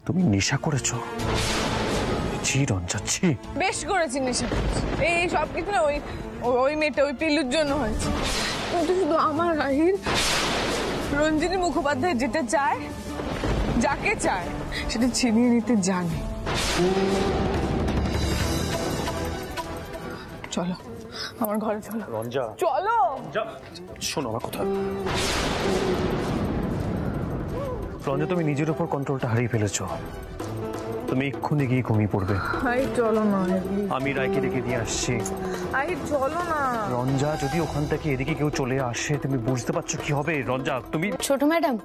তুমি নেশা করেছো? ছি রঞ্জা, ছি। বেশ করেছি নেশা করেছি। এই সব কিছু না ওই মেয়েটা, ওই পিলুর জন্য হয়েছে। কিন্তু শুধু আমার রাহির, রঞ্জিনী মুখোপাধ্যায় যেটা চায়, যাকে চায় সেটা ছিনিয়ে নিতে জানে। চলো আমার ঘরে চলো। রঞ্জা চলো। শোনো আমার কথা। রঞ্জা, তুমি নিজের উপর কন্ট্রোলটা হারিয়ে ফেলেছো। তুমি এক্ষুনি গিয়ে ঘুমিয়ে পড়বে। চলো না, আমি রায়কে ডেকে নিয়ে আসছি। চলো না রঞ্জা, যদি ওখান থেকে এদিকে কেউ চলে আসে, তুমি বুঝতে পারছো কি হবে? রঞ্জা, তুমি। ছোট ম্যাডাম,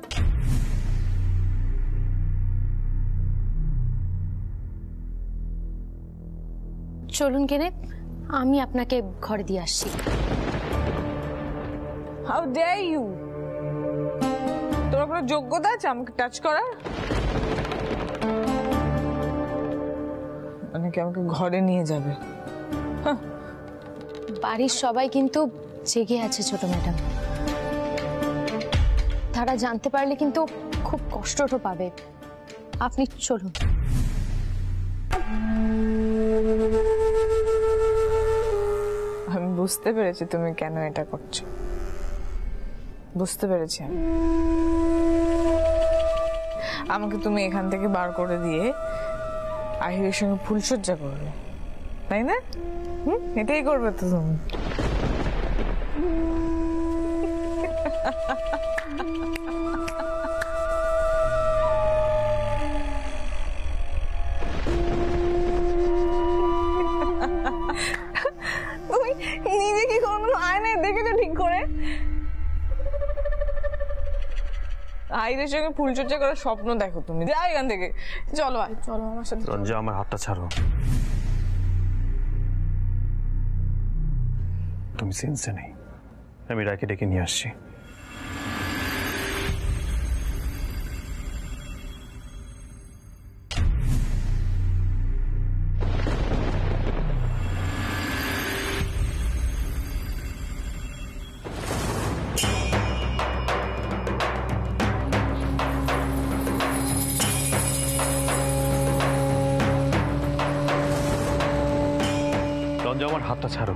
চলুন কেনে, আমি আপনাকে ঘরে দিয়ে আসছি। How dare you! তোমার কোনো যোগ্যতা আছে আমাকে টাচ করার? মানে কি আমাকে ঘরে নিয়ে যাবে? বাড়ির সবাই কিন্তু জেগে আছে ছোট ম্যাডাম। তারা জানতে পারলে কিন্তু খুব কষ্টটা পাবে। আপনি চলুন। আমি বুঝতে পেরেছি তুমি কেন এটা করছো। বুঝতে পেরেছি আমি। আমাকে তুমি এখান থেকে বার করে দিয়ে আহিরের সঙ্গে ফুলসজ্জা করবে, তাই না? এটাই করবে তো তুমি। তুমি নিজে কি কোনো আয়নায় দেখেছো ঠিক করে? আহিরের সঙ্গে ফুলসজ্জা করার স্বপ্ন দেখো তুমি। যাও এখান থেকে, চলো চলো আমার সাথে। রঞ্জা, আমার হাতটা ছাড়ো। তুমি সেন্সে নেই। আমি রায়কে ডেকে নিয়ে আসছি। রঞ্জা, আমার হাতটা ছাড়ো।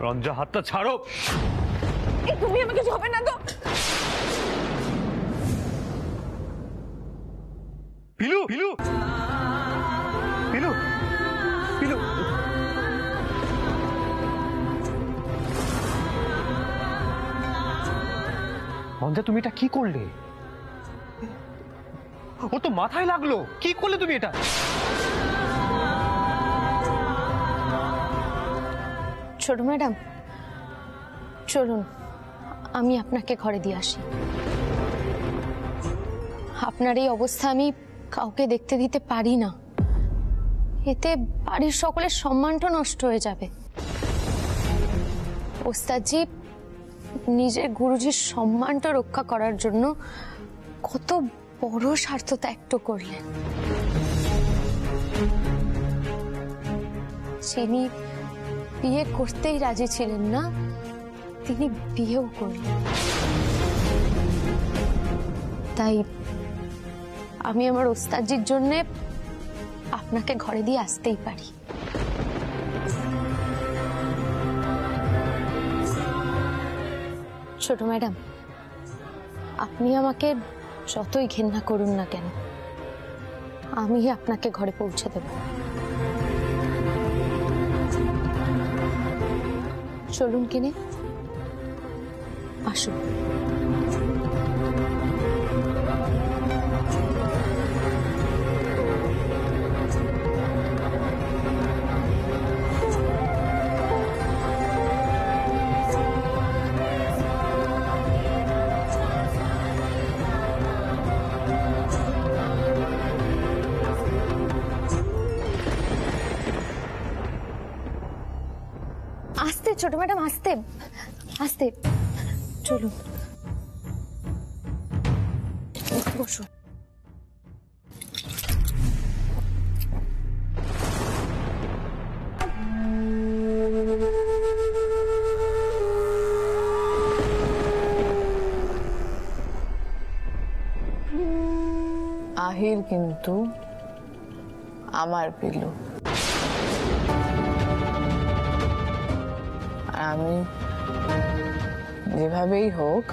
রঞ্জা, হাতটা ছাড়ো। তুমি আমাকে ঝোপে না তো। পিলু, পিলু, পিলু, পিলু। রঞ্জা, তুমি এটা কি করলে? ও তো মাথায় লাগলো। কি করলে তুমি এটা? ছোট ম্যাডাম, চলুন, আমি আপনাকে ঘরে দিয়ে আসি। আপনার এই অবস্থা আমি কাউকে দেখতে দিতে পারি না। এতে বাড়ির সকলের সম্মানটা নষ্ট হয়ে যাবে। ওস্তাদজি নিজের গুরুজির সম্মানটা রক্ষা করার জন্য কত বড় স্বার্থ ত্যাগ করলেন। যিনি বিয়ে করতেই রাজি ছিলেন না, তিনি বিয়েও করলেন। তাই আমি আমার ওস্তাদজির জন্য আপনাকে ঘরে দিয়ে আসতেই পারি। ছোট ম্যাডাম, আপনি আমাকে যতই ঘেন্না করুন না কেন, আমি আপনাকে ঘরে পৌঁছে দেব। চলুন কিনে, আসুন। আস্তে ছোট ম্যাডাম, আস্তে আস্তে, চলুন বসুন। আহির কিন্তু আমার পিলু, আর আমি যেভাবেই হোক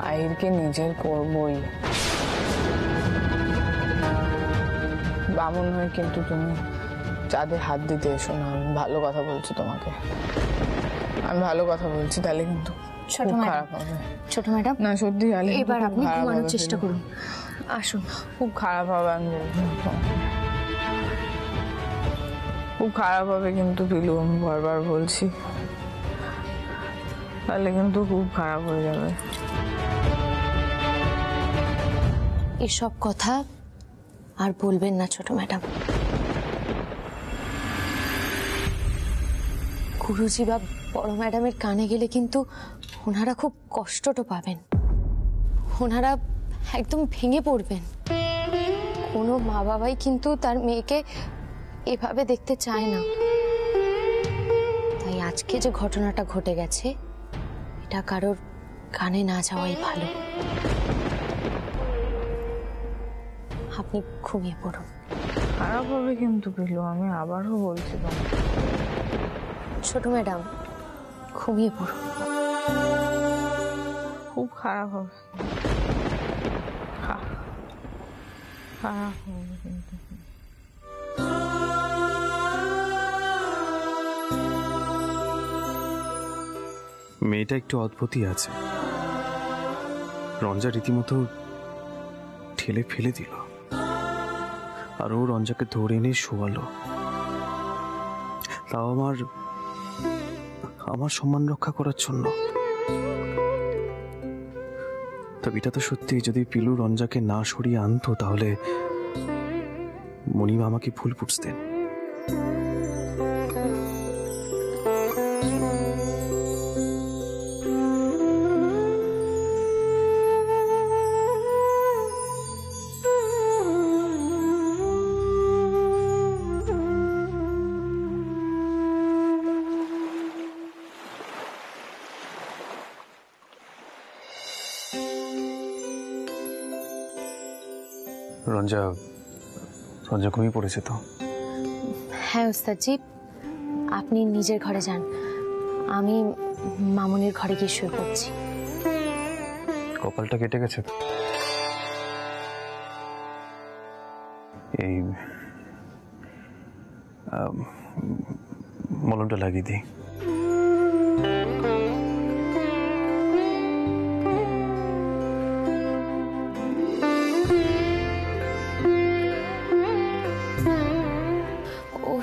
আহিরকে নিজের করবই। বামুন হয়ে কিন্তু তুমি চাঁদে হাত দিতে এসো না। আমি ভালো কথা বলছি তোমাকে, আমি ভালো কথা বলছি, তাহলে কিন্তু ছোট খুব ম্যাডাম, খারাপ হবে। ছোট ম্যাডাম না সত্যি, তাহলে কিন্তু এবার খুব আপনি খারাপ ঘুমানোর হবে চেষ্টা ফিলু। করুন, আসুন। খুব খারাপ হবে, আমি বলছি। খুব খারাপ হবে কিন্তু পিলু, আমি বারবার বলছি, তাহলে কিন্তু খুব খারাপ হয়ে যাবে। এসব কথা আর বলবেন না ছোট ম্যাডাম। গুরুজি বা বড় ম্যাডামের কানে গেলে কিন্তু ওনারা খুব কষ্টটা পাবেন, ওনারা একদম ভেঙে পড়বেন। কোনো মা বাবাই কিন্তু তার মেয়েকে এভাবে দেখতে চায় না। তাই আজকে যে ঘটনাটা ঘটে গেছে এটা কারোর কানে না যাওয়াই ভালো। আপনি ঘুমিয়ে পড়ুন। খারাপ হবে কিন্তু পিলু, আমি আবারও বলছি তোমাকে। ছোট ম্যাডাম ঘুমিয়ে পড়ুন। খুব খারাপ হবে, খারাপ হবে কিন্তু। মেয়েটা একটু অদ্ভুতই আছে। রঞ্জা রীতিমতো ঠেলে ফেলে দিল, আর ও রঞ্জাকে ধরে এনে শোয়ালো। তাও আমার সম্মান রক্ষা করার জন্য। তবে এটা তো সত্যি, যদি পিলু রঞ্জাকে না সরিয়ে আনতো তাহলে মণিমা আমাকে ভুল বুঝতেন। রঞ্জা ঘুমিয়ে পড়েছে তো? হ্যাঁ ওস্তাদজি, আপনি নিজের ঘরে যান, আমি মামুনির ঘরে গিয়ে শুয়ে পড়ছি। কপালটা কেটে গেছে? এই মলমটা লাগিয়ে দিই।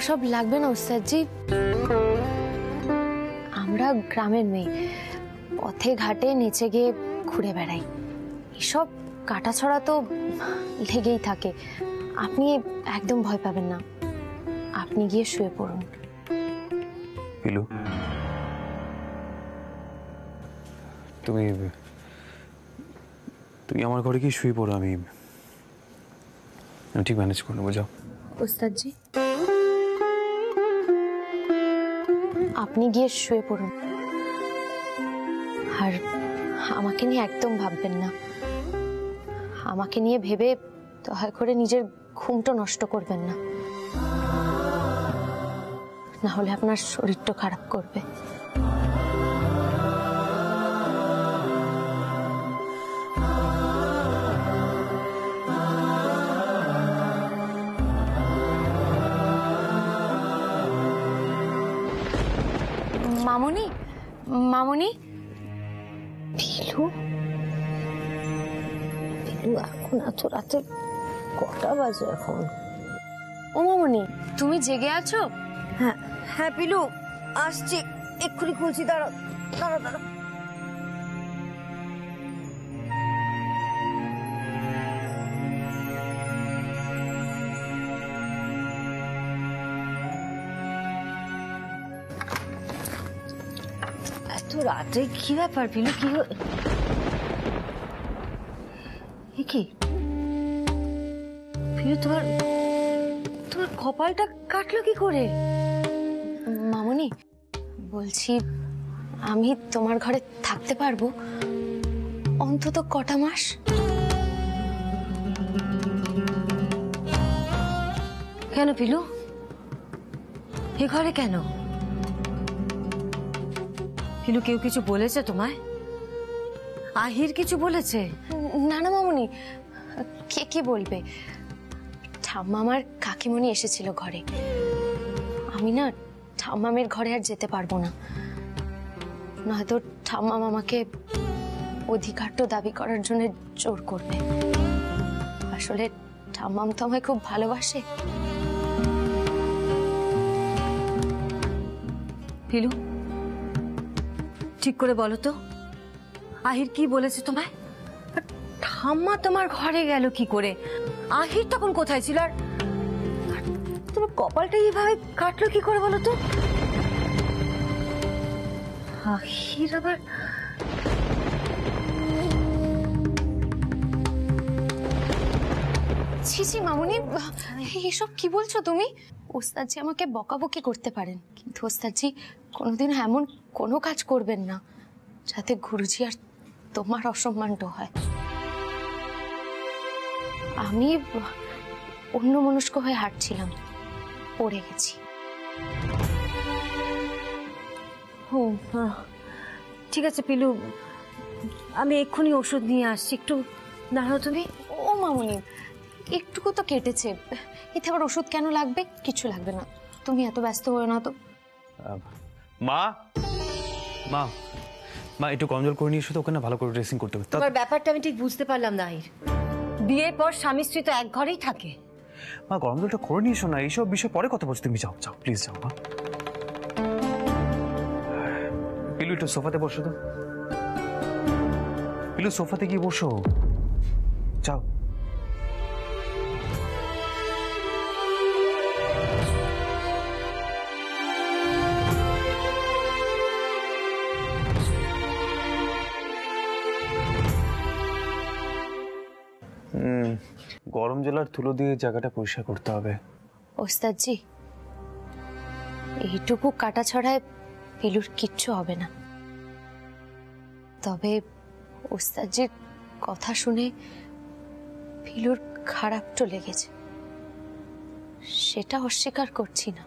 ওসব লাগবে না ওস্তাদজি, আমরা গ্রামের মেয়ে, পথে ঘাটে নেচে গিয়ে ঘুরে বেড়াই, এসব কাটাছড়া তো লেগেই থাকে। আপনি একদম ভয় পাবেন না, আপনি গিয়ে শুয়ে পড়ুন। পিলু, তুমি আমার ঘরে গিয়ে শুয়ে পড়ো, আমি ঠিক ম্যানেজ করে নেবো। যাও। ওস্তাদজি আপনি গিয়ে শুয়ে পড়ুন, আর আমাকে নিয়ে একদম ভাববেন না। আমাকে নিয়ে ভেবে দয়া করে নিজের ঘুমটা নষ্ট করবেন না, না হলে আপনার শরীরটা খারাপ করবে। মামুনি, মামুনি, পিলু, পিলু এখন এত রাতে কটা বাজে এখন? ও মামুনি, তুমি জেগে আছো? হ্যাঁ হ্যাঁ পিলু, আসছি, এক্ষুনি খুলছি, দাঁড়া দাঁড়া দাঁড়া। এত রাতে কি ব্যাপার পিলু, কি কি পিলু, তোমার কপালটা কাটলো কি করে? মামুনি বলছি, আমি তোমার ঘরে থাকতে পারবো অন্তত কটা মাস? কেন পিলু, এ ঘরে কেন? পিলু, কেউ কিছু বলেছে তোমায়? আহির কিছু বলেছে? না না মামুনি, কে কি বলবে? ঠাম্মা আমার কাকিমণি এসেছিল ঘরে। আমি না ঠাম্মামের ঘরে আর যেতে পারবো না, নয়তো ঠাম্মা আমাকে অধিকারটা দাবি করার জন্য জোর করবে। আসলে ঠাম্মাম তো আমায় খুব ভালোবাসে। পিলু, ঠিক করে বলো তো, আহির কি বলেছে তোমায়? আর ঠাম্মা তোমার ঘরে গেল কি করে? আহির তখন কোথায় ছিল? আর তোমার কপালটা এইভাবে কাটলো কি করে বলো তো? আহির আবার ছি ছি মামুনি, এসব কি বলছো তুমি? ওস্তাদজি আমাকে বকাবকি করতে পারেন, কিন্তু ওস্তাদজি কোনোদিন এমন কোনো কাজ করবেন না যাতে গুরুজি আর তোমার অসম্মানটা হয়। আমি অন্য মনস্ক হয়ে হাঁটছিলাম, পড়ে গেছি। ও, ঠিক আছে পিলু, আমি এক্ষুনি ওষুধ নিয়ে আসছি, একটু দাঁড়াও তুমি। ও মামুনি, একটুকু তো কেটেছে, এতে আবার ওষুধ কেন লাগবে? কিছু লাগবে না, তুমি এত ব্যস্ত হয়ে না তো। মা মা মা, একটু কম জল করে নিয়ে এসো তো, ওখানে ভালো করে ড্রেসিং করতে হবে। তোমার ব্যাপারটা আমি ঠিক বুঝতে পারলাম না আহির। বিয়ের পর স্বামী স্ত্রী তো এক ঘরেই থাকে। মা, গরম জলটা করে নিয়ে এসো না, এইসব বিষয় পরে কথা বলছি। তুমি যাও যাও, প্লিজ যাও মা। পিলু, একটু সোফাতে বসো তো। পিলু, সোফাতে গিয়ে বসো, যাও। গরম জল আর তুলো দিয়ে জায়গাটা পরিষ্কার করতে হবে। ওস্তাদজি, এইটুকু কাটা ছড়ায় পিলুর কিচ্ছু হবে না। তবে ওস্তাদজির কথা শুনে পিলুর খারাপ তো লেগেছে, সেটা অস্বীকার করছি না।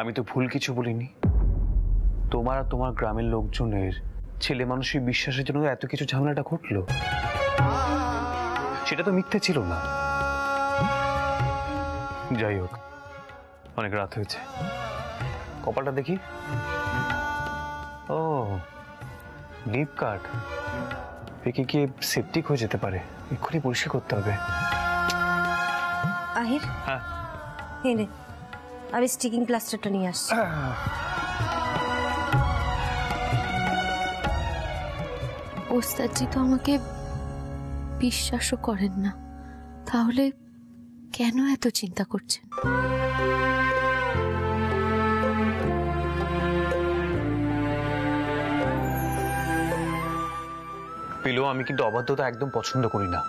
আমি তো ভুল কিছু বলিনি। তোমার আর তোমার গ্রামের লোকজনের ছেলে মানুষের বিশ্বাসের জন্য এত কিছু ঝামেলাটা ঘটলো, সেটা তো মিথ্যে ছিল না। যাই হোক, অনেক রাত হয়েছে, কপালটা দেখি। ও, ডিপ কাট, পেকে গিয়ে সেপটিক হয়ে যেতে পারে, এক্ষুনি পরিষ্কার করতে হবে। আহির, হ্যাঁ, এই নে, আমি স্টিকিং প্লাস্টারটা নিয়ে আসছি। ওস্তাদজি তো আমাকে বিশ্বাসও করেন না, তাহলে কেন এত চিন্তা করছেন? পিলু, আমি কিন্তু অবাধ্যতা একদম পছন্দ করি না।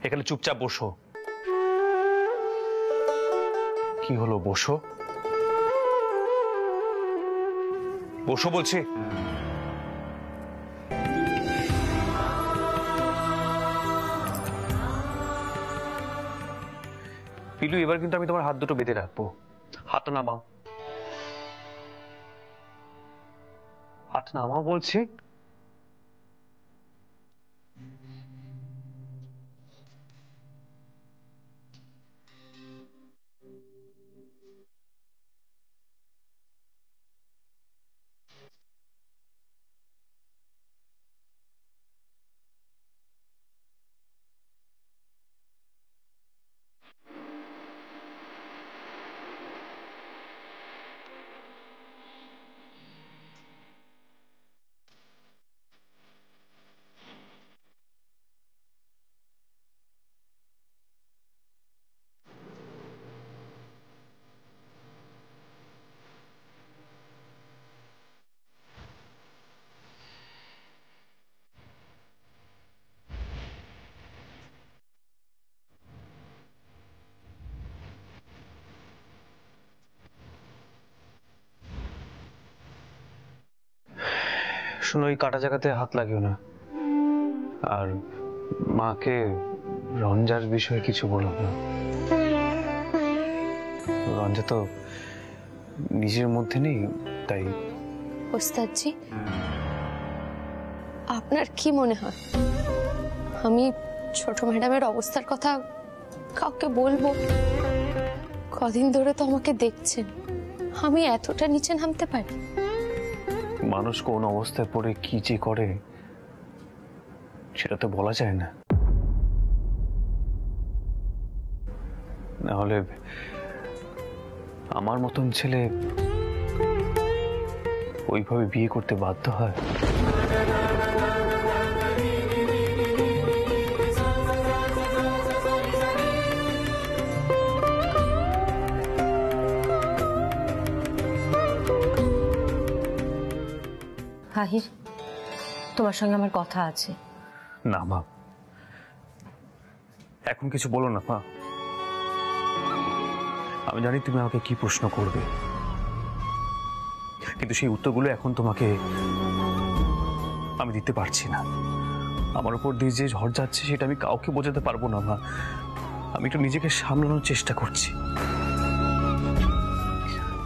এখানে চুপচাপ বসো। কি হলো, বসো বসো বলছি। পিলু, এবার কিন্তু আমি তোমার হাত দুটো বেঁধে রাখবো। হাতটা নামাও, হাত নামাও বলছি। শোনো, ওই কাটা জায়গাতে হাত লাগিও না, আর মাকে রঞ্জার বিষয়ে কিছু বলো না। রঞ্জা তো নিজের মধ্যে নেই, তাই। ওস্তাদজি, আপনার কি মনে হয় আমি ছোট ম্যাডামের অবস্থার কথা কাউকে বলবো? কদিন ধরে তো আমাকে দেখছেন, আমি এতটা নিচে নামতে পারি? মানুষ কোন অবস্থায় পড়ে কি যে করে সেটা তো বলা যায় না। নাহলে আমার মতন ছেলে ওইভাবে বিয়ে করতে বাধ্য হয়? আহির, তোমার সঙ্গে আমার কথা আছে। না মা, এখন কিছু বলো না মা। আমি জানি তুমি আমাকে কি প্রশ্ন করবে, কিন্তু সেই উত্তরগুলো এখন তোমাকে আমি দিতে পারছি না। আমার উপর দিয়ে যে ঝড় যাচ্ছে সেটা আমি কাউকে বোঝাতে পারবো না মা। আমি একটু নিজেকে সামলানোর চেষ্টা করছি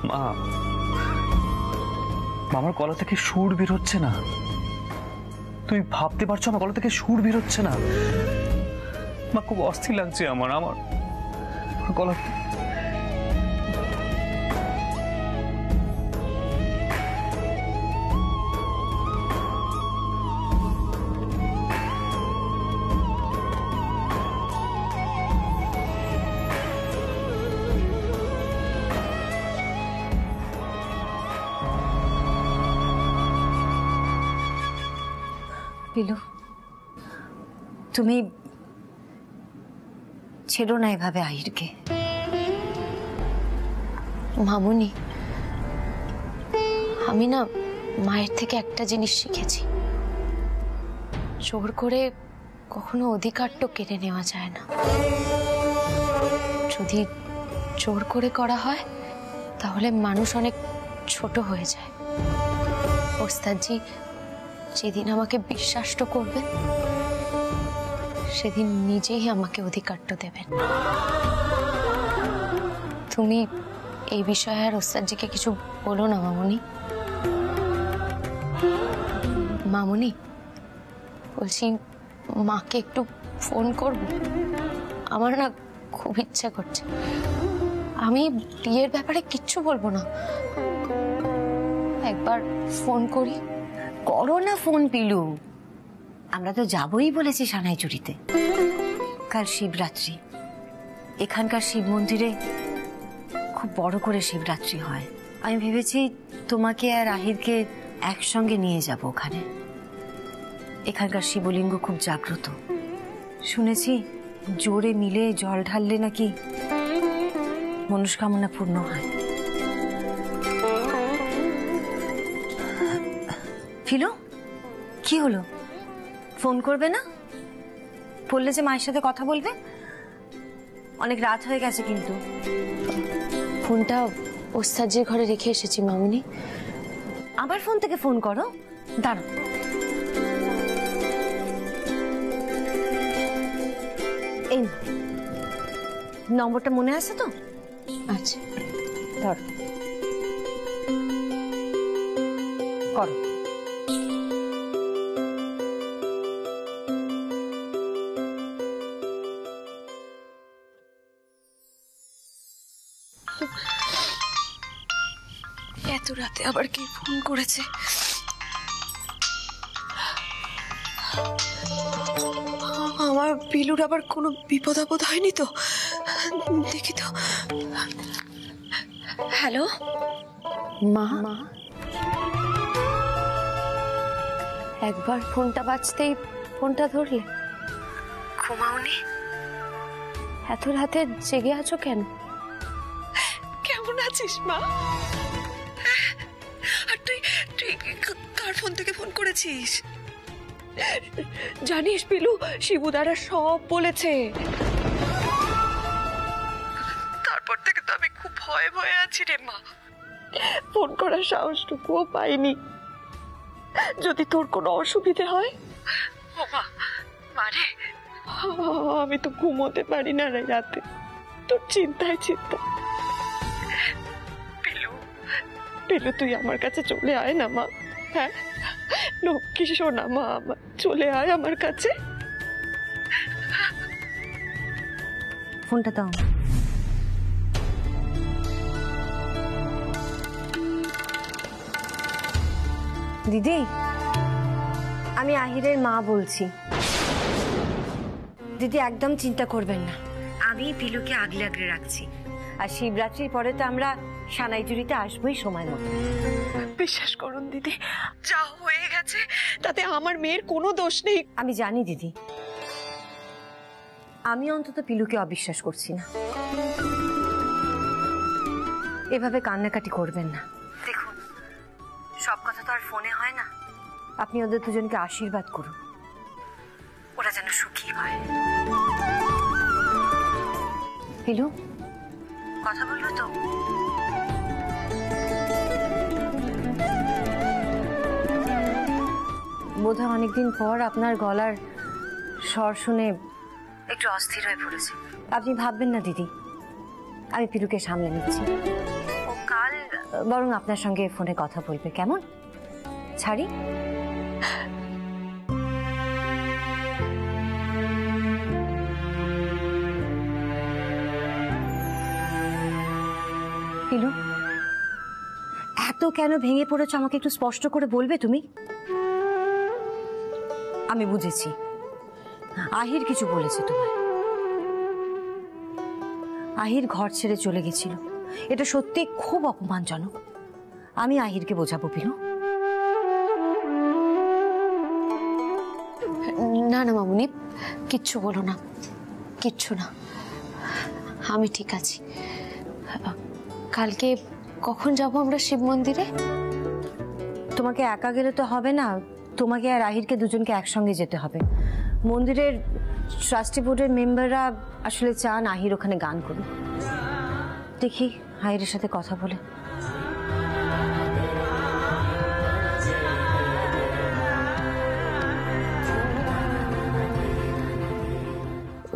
মা। আমার গলা থেকে সুর বের হচ্ছে না। তুমি ভাবতে পারছো আমার গলা থেকে সুর বের হচ্ছে না? মা, খুব অস্থির লাগছে আমার গলা। পিলু, তুমি ছেড়ো না এভাবে আহিরকে। মামুনি, আমি না মায়ের থেকে একটা জিনিস শিখেছি, জোর করে কখনো অধিকার তো কেড়ে নেওয়া যায় না। যদি জোর করে করা হয় তাহলে মানুষ অনেক ছোট হয়ে যায়। ওস্তাদজি যেদিন আমাকে বিশ্বাসটা করবেন সেদিন নিজেই আমাকে অধিকারটা দেবেন। তুমি এই বিষয়ে আর ওস্তাদজিকে কিছু বলো না মামুনি। মামুনি, বলছি মাকে একটু ফোন করব, আমার না খুব ইচ্ছা করছে। আমি বিয়ের ব্যাপারে কিচ্ছু বলবো না, একবার ফোন করি। করো না ফোন পিলু, আমরা তো যাবই বলেছি সানাইচুরিতে। কাল শিবরাত্রি, এখানকার শিব মন্দিরে খুব বড় করে শিবরাত্রি হয়। আমি ভেবেছি তোমাকে আর আহিরকে একসঙ্গে নিয়ে যাব ওখানে। এখানকার শিবলিঙ্গ খুব জাগ্রত, শুনেছি জোরে মিলে জল ঢাললে নাকি মনস্কামনা পূর্ণ হয়। ফিলো, কি হলো? ফোন করবে না? বললে যে মায়ের সাথে কথা বলবে। অনেক রাত হয়ে গেছে কিন্তু। ফোনটা ওস্তাদজির ঘরে রেখে এসেছি মামুনি। আবার ফোন থেকে ফোন করো, দাঁড়ো। এই নম্বরটা মনে আছে তো? আচ্ছা, ধরো, করো। এত রাতে আবার কি ফোন করেছে? আমার পিলুর আবার কোনো বিপদ আপদ হয়নি তো? দেখি তো। হ্যালো মা। একবার ফোনটা বাজতেই ফোনটা ধরলে। ঘুমাওনি? এত রাতে জেগে আছো কেন? কেমন আছিস মা? আর তুই কার ফোন থেকে ফোন করেছিস? জানিস পিলু, শিবুদারা সব বলেছে। তারপর থেকে তো আমি খুব ভয়ে ভয়ে আছি রে মা। ফোন করার সাহসটুকুও পাইনি। যদি তোর কোনো অসুবিধে হয়। ও মা, মানে আমি তো ঘুমোতে পারি না রে রাতে, তোর চিন্তায় চিন্তা। পেলু তুই আমার কাছে চলে আয় না মা। হ্যাঁ লক্ষ্মী সোনা মা আমার, চলে আয় আমার কাছে। ফোনটা দাও। দিদি, আমি আহিরের মা বলছি। দিদি একদম চিন্তা করবেন না, আমি পিলুকে আগলে আগলে রাখছি। আর শিবরাত্রির পরে তো আমরা সানাইজুরিতে আসবোই সময় মতো। বিশ্বাস করুন দিদি, যা হয়ে গেছে তাতে আমার মেয়ের কোনো দোষ নেই। আমি জানি দিদি, আমি অন্তত পিলুকে অবিশ্বাস করছি না। এভাবে কান্নাকাটি করবেন না। দেখুন, সব কথা তো আর ফোনে হয় না। আপনি ওদের দুজনকে আশীর্বাদ করুন, ওরা যেন সুখী হয়। পিলু, কথা বললো তো? বোধহয় অনেকদিন পর আপনার গলার স্বর শুনে একটু অস্থির হয়ে পড়েছে। আপনি ভাববেন না দিদি, আমি পিলুকে সামলে নিচ্ছি। ও কাল বরং আপনার সঙ্গে ফোনে কথা বলবে, কেমন? ছাড়ি? পিলু, এত কেন ভেঙে পড়েছ আমাকে একটু স্পষ্ট করে বলবে তুমি? আমি বুঝেছি, আহির কিছু বলেছে তোমায়। আহির ঘর ছেড়ে চলে গেছিল, এটা সত্যি খুব অপমানজনক। আমি আহিরকে বোঝাবো পিলু। না না মামুনি, কিচ্ছু বলো না, কিচ্ছু না, আমি ঠিক আছি। কালকে কখন যাব আমরা শিব মন্দিরে? তোমাকে একা গেলে তো হবে না, তোমাকে আর আহিরকে দুজনকে একসঙ্গে যেতে হবে। মন্দিরের ট্রাস্টি বোর্ডের মেম্বাররা আসলে চান আহির ওখানে গান করুক। দেখি আহিরের সাথে কথা বলে।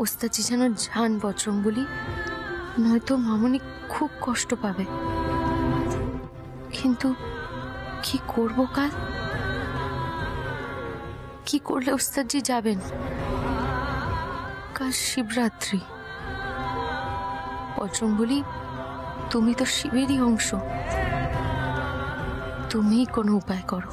ওস্তাদজি যেন যান বজরং বলি, নয়তো মামুনি খুব কষ্ট পাবে। কিন্তু কি করব কাল? কি করলে ওস্তাদজি যাবেন? কাল শিবরাত্রি। বজরং বলি, তুমি তো শিবেরই অংশ, তুমিই কোনো উপায় করো।